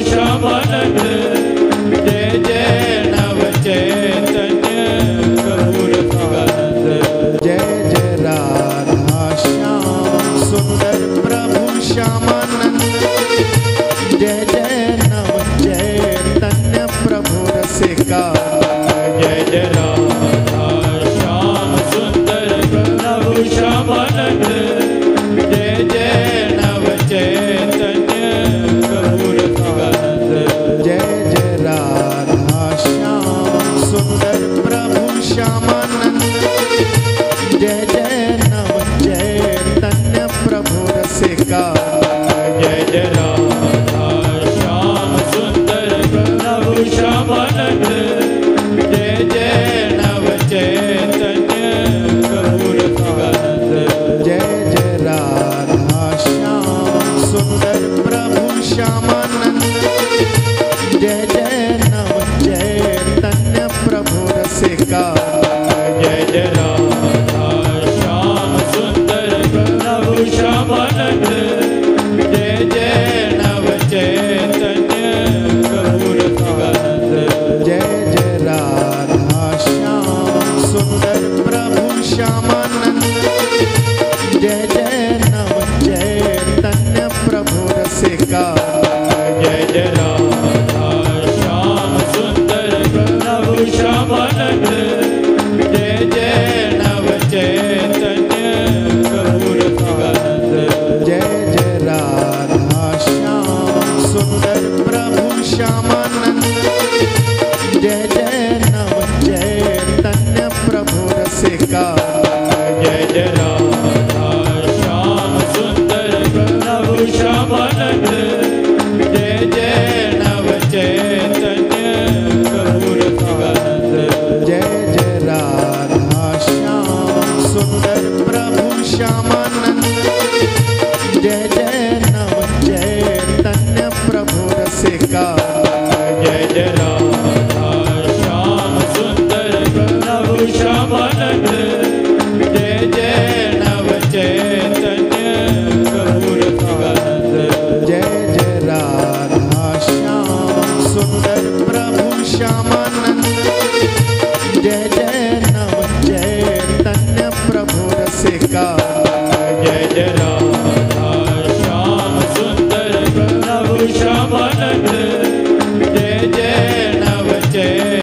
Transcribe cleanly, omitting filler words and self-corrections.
श्यामानंद जय जय नव चैतन्य प्रभु रसिकानंद जय जय राधा श्याम सुंदर प्रभु श्यामानंद जय जय नव चैतन्य प्रभु रसिकानंद जय जय राधा श्याम सुंदर प्रभु श्यामानंद जय जय नव चैतन्य प्रभु रसिकानंद जय जय राधा श्याम सुंदर प्रभु श्यामानंद जय जय नव चैतन्य प्रभु रसिकानंद जय जय राधा श्याम सुंदर प्रभु श्यामानंद जय जय नव चैतन्य प्रभु रसिकानंद जय जय राधा श्याम सुंदर प्रभु श्यामानंद जय जय नव चैतन्य प्रभु रसिकानंद जय जय राधा श्याम सुंदर प्रभु श्यामानंद जय जय नव चैतन्य प्रभु रसिकानंद जय जय राधा श्याम सुंदर प्रभु श्यामानंद जय जय नव चैतन्य प्रभु रसिकानंद जय जय राधा श्याम सुंदर प्रभु श्यामानंद जय जय नव चैतन्य प्रभु रसिकानंद जय जय राधा श्याम सुंदर प्रभु श्यामानंद